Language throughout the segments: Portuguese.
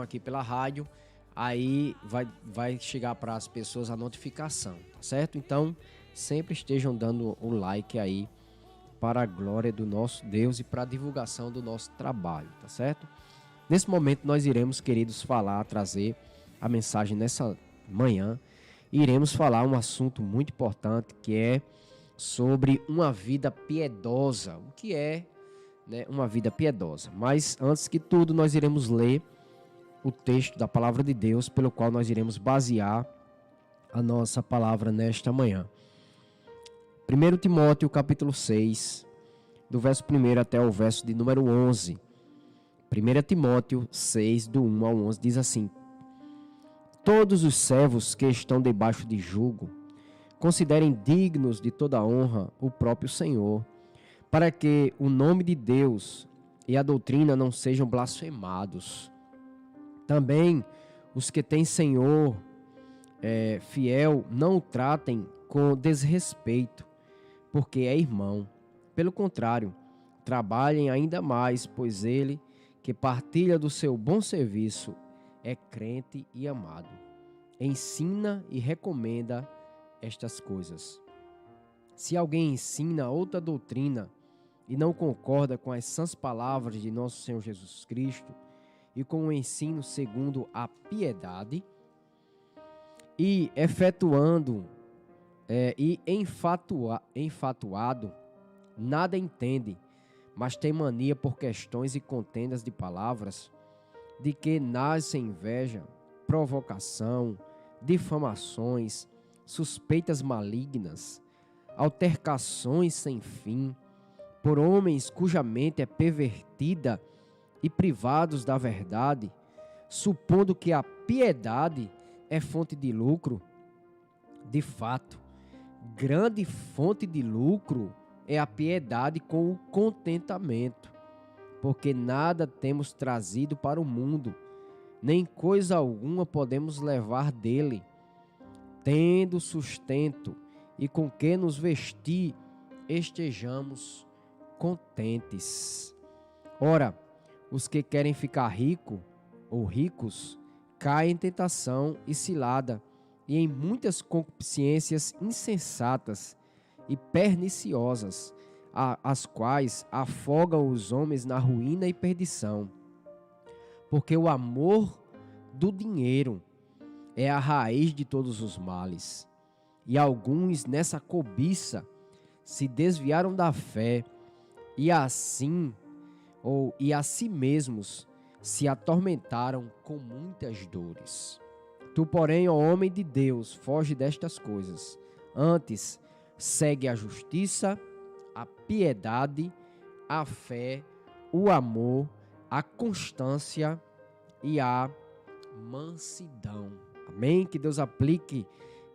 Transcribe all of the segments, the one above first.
aqui pela rádio, aí vai chegar para as pessoas a notificação, tá certo? Então, sempre estejam dando o like aí para a glória do nosso Deus e para a divulgação do nosso trabalho, tá certo? Nesse momento nós iremos, queridos, trazer a mensagem nessa manhã. Iremos falar um assunto muito importante que é sobre uma vida piedosa. O que é, né, uma vida piedosa? Mas antes que tudo, nós iremos ler o texto da palavra de Deus pelo qual nós iremos basear a nossa palavra nesta manhã. 1 Timóteo capítulo 6, do verso 1 até o verso de número 11. 1 Timóteo 6, do 1 ao 11, diz assim: Todos os servos que estão debaixo de jugo, considerem dignos de toda honra o próprio Senhor, para que o nome de Deus e a doutrina não sejam blasfemados. Também os que têm Senhor fiel não o tratem com desrespeito, porque é irmão. Pelo contrário, trabalhem ainda mais, pois ele, que partilha do seu bom serviço, é crente e amado. Ensina e recomenda estas coisas. Se alguém ensina outra doutrina e não concorda com as sãs palavras de nosso Senhor Jesus Cristo e com o ensino segundo a piedade, e enfatuado, nada entende, mas tem mania por questões e contendas de palavras, de que nasce inveja, provocação, difamações, suspeitas malignas, altercações sem fim, por homens cuja mente é pervertida e privados da verdade, supondo que a piedade é fonte de lucro. De fato, grande fonte de lucro é a piedade com o contentamento, porque nada temos trazido para o mundo, nem coisa alguma podemos levar dele. Tendo sustento e com que nos vestir, estejamos contentes. Ora, os que querem ficar ricos, caem em tentação e cilada, e em muitas concupiscências insensatas e perniciosas, as quais afogam os homens na ruína e perdição. Porque o amor do dinheiro é a raiz de todos os males, e alguns nessa cobiça se desviaram da fé e a si mesmos se atormentaram com muitas dores. Tu, porém, ó homem de Deus, foge destas coisas. Antes, segue a justiça, a piedade, a fé, o amor, a constância e a mansidão. Amém? Que Deus aplique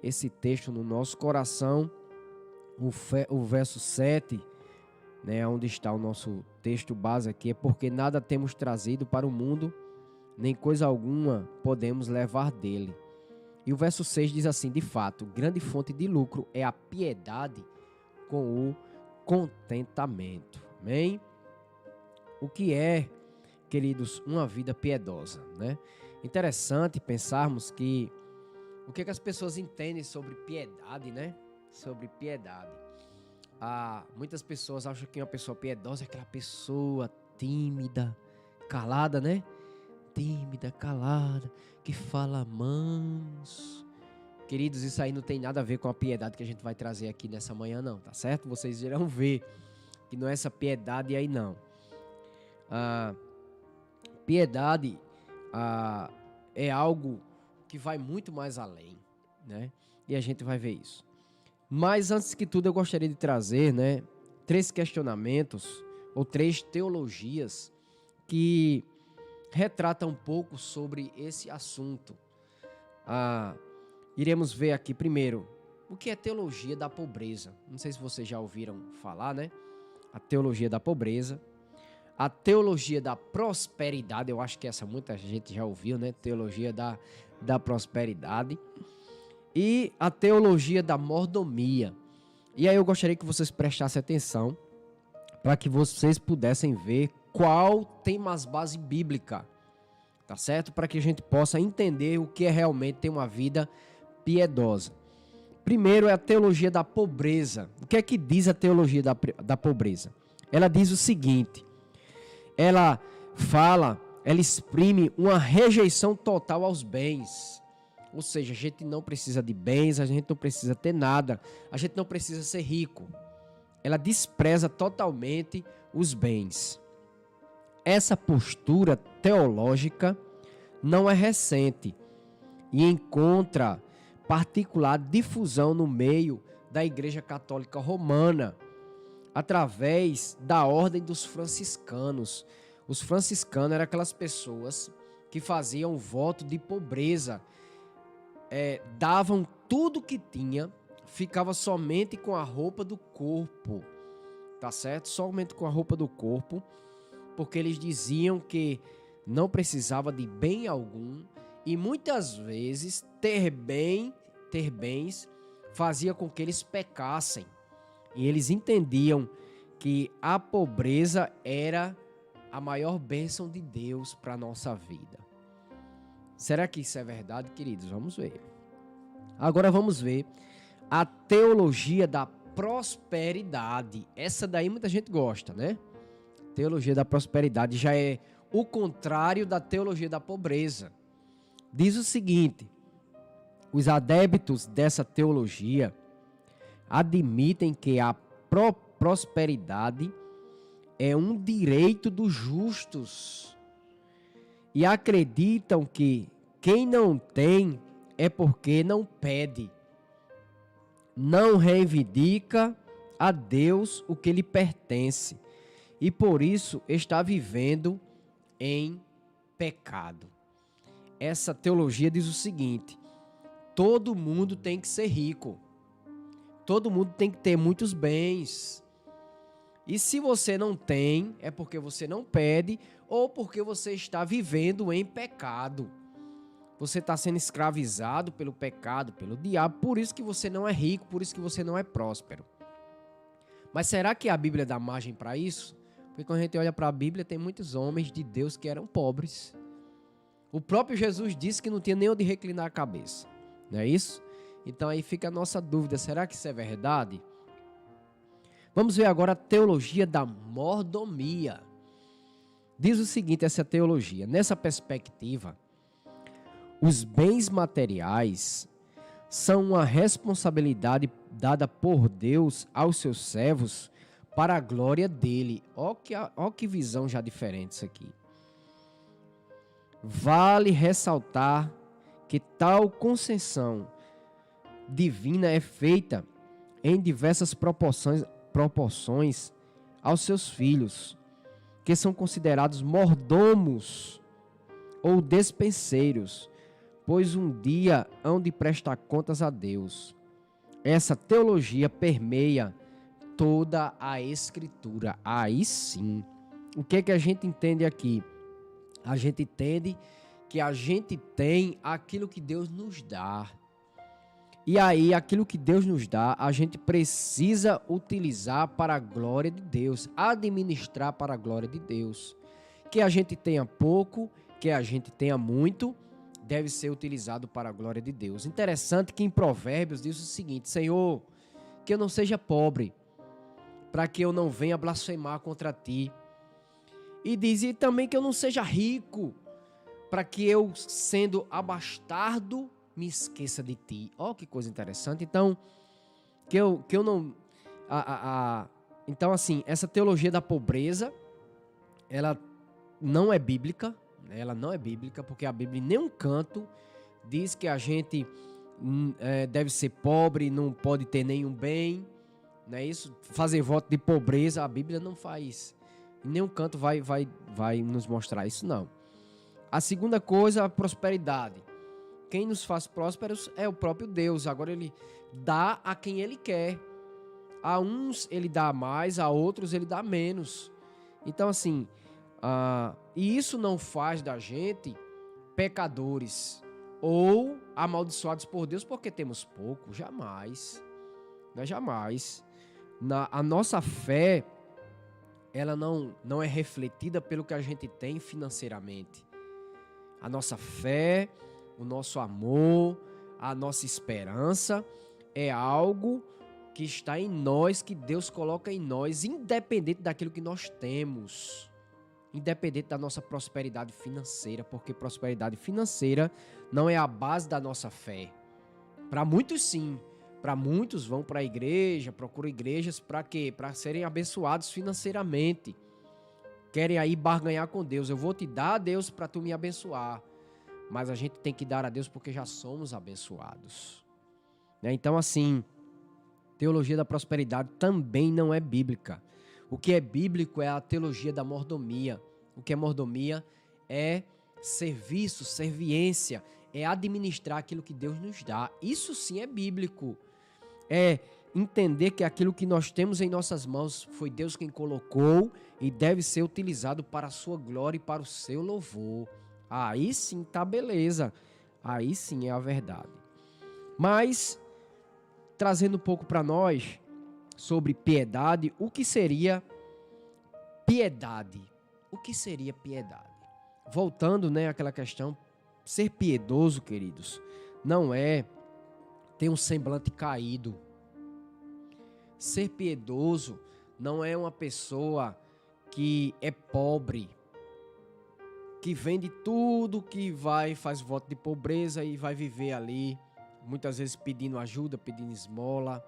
esse texto no nosso coração. O verso 7, né, onde está o nosso texto base aqui, é porque nada temos trazido para o mundo, nem coisa alguma podemos levar dele. E o verso 6 diz assim: de fato, grande fonte de lucro é a piedade com o contentamento. Amém? O que é, queridos, uma vida piedosa, né? Interessante pensarmos que o que as pessoas entendem sobre piedade, né? Sobre piedade. Muitas pessoas acham que uma pessoa piedosa é aquela pessoa tímida, calada, né? Tímida, calada, que fala manso. Queridos, isso aí não tem nada a ver com a piedade que a gente vai trazer aqui nessa manhã, não, tá certo? Vocês irão ver que não é essa piedade aí, não. Piedade é algo que vai muito mais além, né? E a gente vai ver isso. Mas antes que tudo, eu gostaria de trazer, né, 3 questionamentos ou 3 teologias que retratam um pouco sobre esse assunto. Iremos ver aqui primeiro o que é teologia da pobreza. Não sei se vocês já ouviram falar, né? A teologia da pobreza. A teologia da prosperidade, eu acho que essa muita gente já ouviu, né? Teologia da prosperidade. E a teologia da mordomia. E aí eu gostaria que vocês prestassem atenção para que vocês pudessem ver qual tem mais base bíblica, tá certo? Para que a gente possa entender o que é realmente ter uma vida piedosa. Primeiro é a teologia da pobreza. O que é que diz a teologia da pobreza? Ela diz o seguinte: ela exprime uma rejeição total aos bens. Ou seja, a gente não precisa de bens, a gente não precisa ter nada, a gente não precisa ser rico. Ela despreza totalmente os bens. Essa postura teológica não é recente e encontra particular difusão no meio da Igreja Católica Romana, através da ordem dos franciscanos. Os franciscanos eram aquelas pessoas que faziam voto de pobreza, davam tudo que tinha, ficava somente com a roupa do corpo, tá certo? Somente com a roupa do corpo, porque eles diziam que não precisava de bem algum e muitas vezes ter bens fazia com que eles pecassem. E eles entendiam que a pobreza era a maior bênção de Deus para a nossa vida. Será que isso é verdade, queridos? Vamos ver. Agora vamos ver a teologia da prosperidade. Essa daí muita gente gosta, né? Teologia da prosperidade já é o contrário da teologia da pobreza. Diz o seguinte: os adeptos dessa teologia admitem que a prosperidade é um direito dos justos e acreditam que quem não tem é porque não pede, não reivindica a Deus o que lhe pertence e por isso está vivendo em pecado. Essa teologia diz o seguinte: todo mundo tem que ser rico. Todo mundo tem que ter muitos bens. E se você não tem, é porque você não pede ou porque você está vivendo em pecado. Você está sendo escravizado pelo pecado, pelo diabo, por isso que você não é rico, por isso que você não é próspero. Mas será que a Bíblia dá margem para isso? Porque quando a gente olha para a Bíblia, tem muitos homens de Deus que eram pobres. O próprio Jesus disse que não tinha nem onde reclinar a cabeça. Não é isso? Então aí fica a nossa dúvida, será que isso é verdade? Vamos ver agora a teologia da mordomia. Diz o seguinte, essa teologia: nessa perspectiva, os bens materiais são uma responsabilidade dada por Deus aos seus servos para a glória dele. Ó que visão já diferente isso aqui. Vale ressaltar que tal concessão divina é feita em diversas proporções aos seus filhos, que são considerados mordomos ou despenseiros, pois um dia hão de prestar contas a Deus. Essa teologia permeia toda a Escritura. Aí sim. O que é que a gente entende aqui? A gente entende que a gente tem aquilo que Deus nos dá. E aí, aquilo que Deus nos dá, a gente precisa utilizar para a glória de Deus, administrar para a glória de Deus. Que a gente tenha pouco, que a gente tenha muito, deve ser utilizado para a glória de Deus. Interessante que em Provérbios diz o seguinte: Senhor, que eu não seja pobre, para que eu não venha blasfemar contra ti. E diz também que eu não seja rico, para que eu, sendo abastardo, me esqueça de ti. Ó, que coisa interessante. Então, que eu não... Então, assim, essa teologia da pobreza, ela não é bíblica. Ela não é bíblica, porque a Bíblia em nenhum canto diz que a gente deve ser pobre, não pode ter nenhum bem. Não é isso? Fazer voto de pobreza, a Bíblia não faz. Em nenhum canto vai nos mostrar isso, não. A segunda coisa, a prosperidade. Quem nos faz prósperos é o próprio Deus. Agora ele dá a quem ele quer. A uns ele dá mais, a outros ele dá menos. Então assim, e isso não faz da gente pecadores ou amaldiçoados por Deus porque temos pouco. Jamais. Não é jamais. A nossa fé, ela não é refletida pelo que a gente tem financeiramente. A nossa fé, o nosso amor, a nossa esperança é algo que está em nós, que Deus coloca em nós, independente daquilo que nós temos. Independente da nossa prosperidade financeira, porque prosperidade financeira não é a base da nossa fé. Para muitos, sim. Para muitos vão para a igreja, procuram igrejas para quê? Para serem abençoados financeiramente. Querem aí barganhar com Deus. Eu vou te dar a Deus para tu me abençoar. Mas a gente tem que dar a Deus porque já somos abençoados. Então, assim, teologia da prosperidade também não é bíblica. O que é bíblico é a teologia da mordomia. O que é mordomia é serviço, serviência, é administrar aquilo que Deus nos dá. Isso sim é bíblico. É entender que aquilo que nós temos em nossas mãos foi Deus quem colocou e deve ser utilizado para a sua glória e para o seu louvor. Aí sim tá beleza. Aí sim é a verdade. Mas, trazendo um pouco para nós sobre piedade, o que seria piedade? O que seria piedade? Voltando, àquela questão, ser piedoso, queridos, não é ter um semblante caído. Ser piedoso não é uma pessoa que é pobre, que vende tudo, que faz voto de pobreza e vai viver ali, muitas vezes pedindo ajuda, pedindo esmola,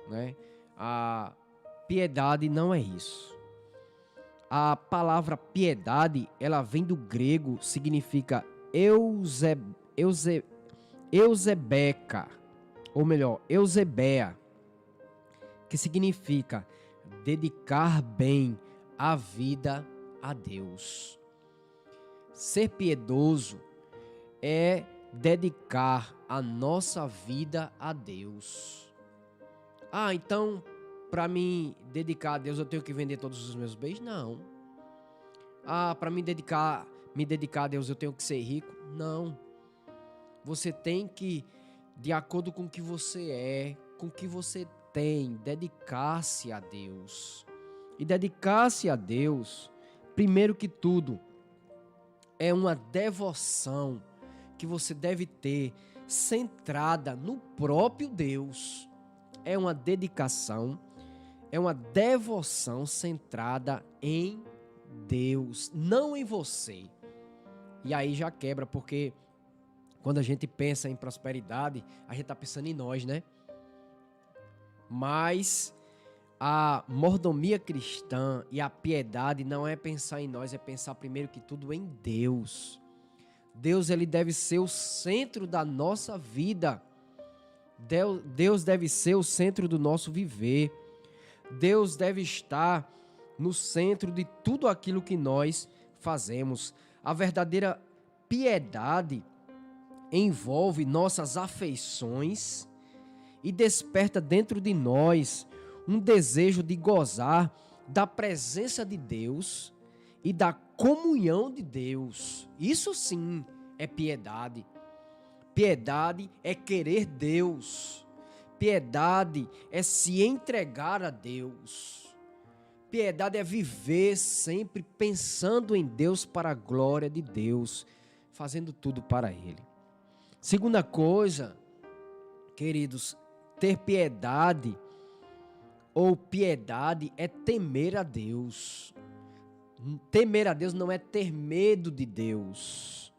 né? A piedade não é isso. A palavra piedade, ela vem do grego, significa eusebeca, ou melhor, eusebea, que significa dedicar bem a vida a Deus. Ser piedoso é dedicar a nossa vida a Deus. Então, para mim dedicar a Deus, eu tenho que vender todos os meus bens? Não. Para me dedicar a Deus, eu tenho que ser rico? Não. Você tem que, de acordo com o que você é, com o que você tem, dedicar-se a Deus. E dedicar-se a Deus, primeiro que tudo, é uma devoção que você deve ter centrada no próprio Deus. É uma dedicação, é uma devoção centrada em Deus, não em você. E aí já quebra, porque quando a gente pensa em prosperidade, a gente está pensando em nós, né? Mas a mordomia cristã e a piedade não é pensar em nós, é pensar primeiro que tudo em Deus. Deus, ele deve ser o centro da nossa vida. Deus deve ser o centro do nosso viver. Deus deve estar no centro de tudo aquilo que nós fazemos. A verdadeira piedade envolve nossas afeições e desperta dentro de nós um desejo de gozar da presença de Deus e da comunhão de Deus. Isso sim é piedade. Piedade é querer Deus. Piedade é se entregar a Deus. Piedade é viver sempre pensando em Deus para a glória de Deus, fazendo tudo para Ele. Segunda coisa, queridos, ter piedade ou piedade é temer a Deus. Temer a Deus não é ter medo de Deus,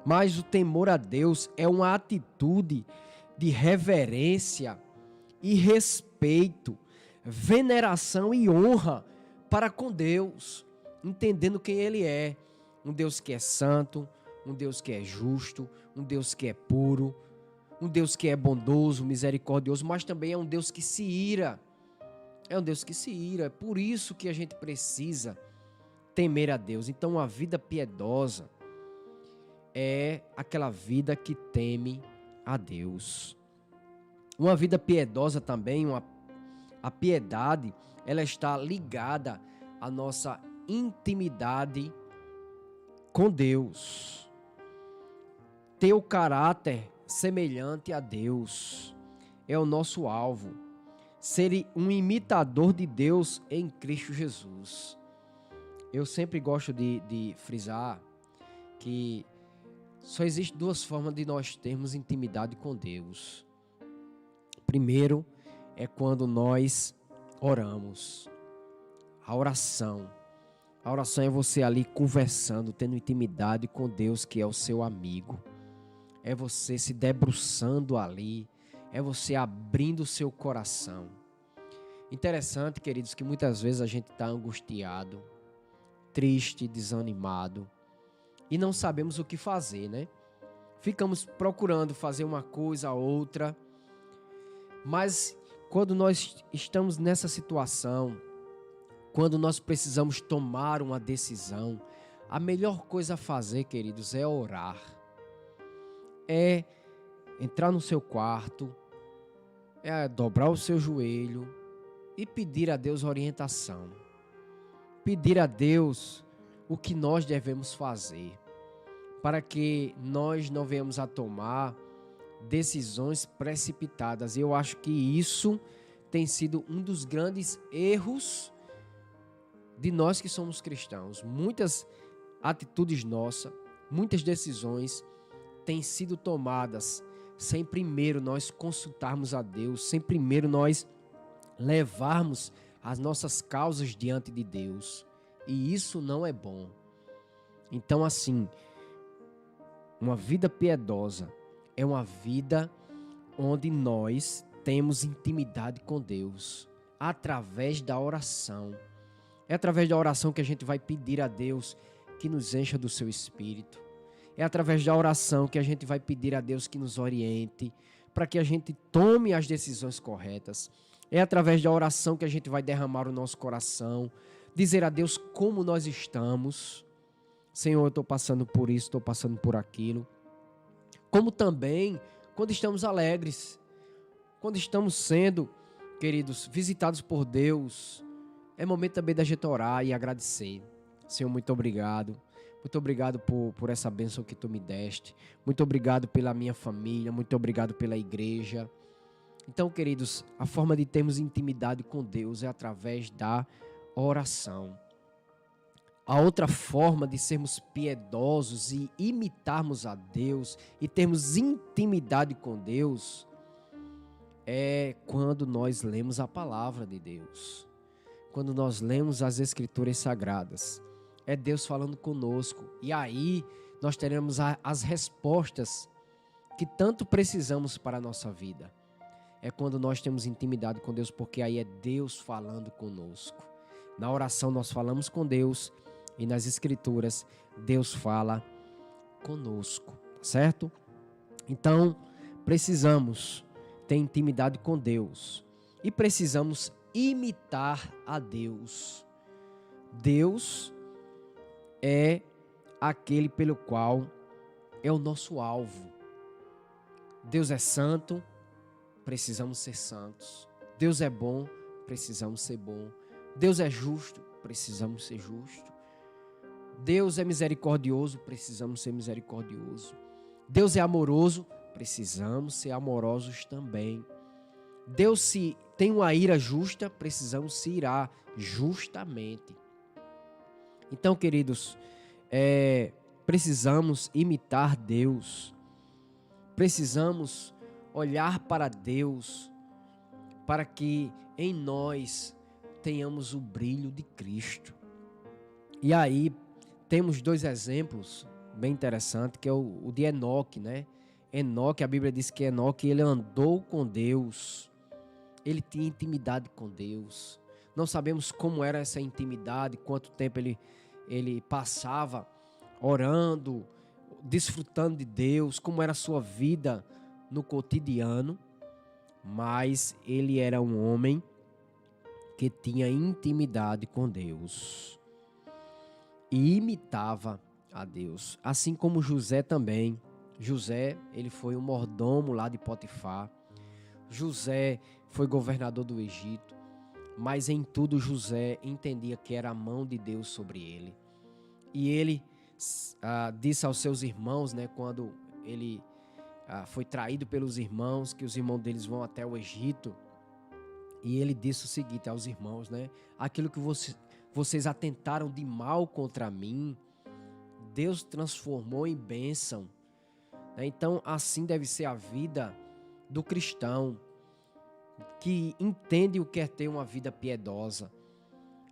mas o temor a Deus é uma atitude de reverência e respeito, veneração e honra para com Deus, entendendo quem Ele é. Um Deus que é santo, um Deus que é justo, um Deus que é puro, um Deus que é bondoso, misericordioso, mas também é um Deus que se ira. É um Deus que se ira. É por isso que a gente precisa temer a Deus. Então, a vida piedosa é aquela vida que teme a Deus. Uma vida piedosa também, a piedade, ela está ligada à nossa intimidade com Deus. Ter o caráter semelhante a Deus é o nosso alvo. Ser um imitador de Deus em Cristo Jesus. Eu sempre gosto de frisar que Só existem duas formas de nós termos intimidade com Deus. Primeiro é quando nós oramos. A oração. A oração é você ali conversando, tendo intimidade com Deus, que é o seu amigo. É você se debruçando ali. É você abrindo o seu coração. Interessante, queridos, que muitas vezes a gente está angustiado, triste, desanimado e não sabemos o que fazer, né? Ficamos procurando fazer uma coisa ou outra, mas quando nós estamos nessa situação, quando nós precisamos tomar uma decisão, a melhor coisa a fazer, queridos, é orar. É entrar no seu quarto, é dobrar o seu joelho e pedir a Deus orientação. Pedir a Deus o que nós devemos fazer, para que nós não venhamos a tomar decisões precipitadas. Eu acho que isso tem sido um dos grandes erros de nós que somos cristãos. Muitas atitudes nossas, muitas decisões têm sido tomadas sem primeiro nós consultarmos a Deus, sem primeiro nós levarmos as nossas causas diante de Deus. E isso não é bom. Então, assim, uma vida piedosa é uma vida onde nós temos intimidade com Deus, através da oração. É através da oração que a gente vai pedir a Deus que nos encha do seu Espírito. É através da oração que a gente vai pedir a Deus que nos oriente, para que a gente tome as decisões corretas. É através da oração que a gente vai derramar o nosso coração, dizer a Deus como nós estamos. Senhor, eu estou passando por isso, estou passando por aquilo. Como também quando estamos alegres, quando estamos sendo, queridos, visitados por Deus, é momento também da gente orar e agradecer. Senhor, muito obrigado. Muito obrigado por essa bênção que tu me deste. Muito obrigado pela minha família. Muito obrigado pela igreja. Então, queridos, a forma de termos intimidade com Deus é através da oração. A outra forma de sermos piedosos e imitarmos a Deus e termos intimidade com Deus é quando nós lemos a palavra de Deus. Quando nós lemos as Escrituras Sagradas. É Deus falando conosco. E aí nós teremos as respostas que tanto precisamos para a nossa vida. É quando nós temos intimidade com Deus, porque aí é Deus falando conosco. Na oração nós falamos com Deus e nas Escrituras Deus fala conosco, certo? Então precisamos ter intimidade com Deus e precisamos imitar a Deus. Deus é aquele pelo qual é o nosso alvo. Deus é santo, precisamos ser santos. Deus é bom, precisamos ser bom. Deus é justo, precisamos ser justos. Deus é misericordioso, precisamos ser misericordiosos. Deus é amoroso, precisamos ser amorosos também. Deus, se tem uma ira justa, precisamos se irar justamente. Então, queridos, precisamos imitar Deus. Precisamos olhar para Deus, para que em nós tenhamos o brilho de Cristo. E aí, temos dois exemplos bem interessantes, que é o de Enoque, né? Enoque, a Bíblia diz que Enoque, ele andou com Deus. Ele tinha intimidade com Deus. Não sabemos como era essa intimidade, quanto tempo ele passava orando, desfrutando de Deus, como era a sua vida no cotidiano. Mas ele era um homem que tinha intimidade com Deus e imitava a Deus. Assim como José também. José, ele foi um mordomo lá de Potifar. José foi governador do Egito, mas em tudo José entendia que era a mão de Deus sobre ele. E ele disse aos seus irmãos, né, quando ele foi traído pelos irmãos, que os irmãos deles vão até o Egito, e ele disse o seguinte aos irmãos, né, aquilo que vocês atentaram de mal contra mim, Deus transformou em bênção. né? Então, assim deve ser a vida do cristão, que entende o que é ter uma vida piedosa.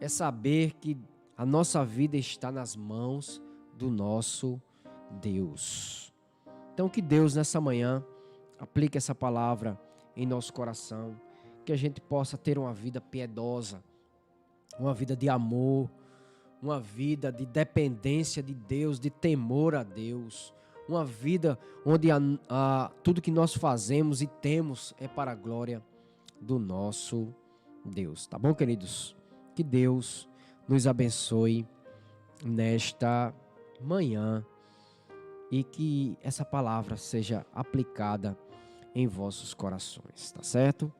É saber que a nossa vida está nas mãos do nosso Deus. Então, que Deus nessa manhã aplique essa palavra em nosso coração, que a gente possa ter uma vida piedosa, uma vida de amor, uma vida de dependência de Deus, de temor a Deus, uma vida onde tudo que nós fazemos e temos é para a glória do nosso Deus. Tá bom, queridos? Que Deus nos abençoe nesta manhã e que essa palavra seja aplicada em vossos corações, tá certo?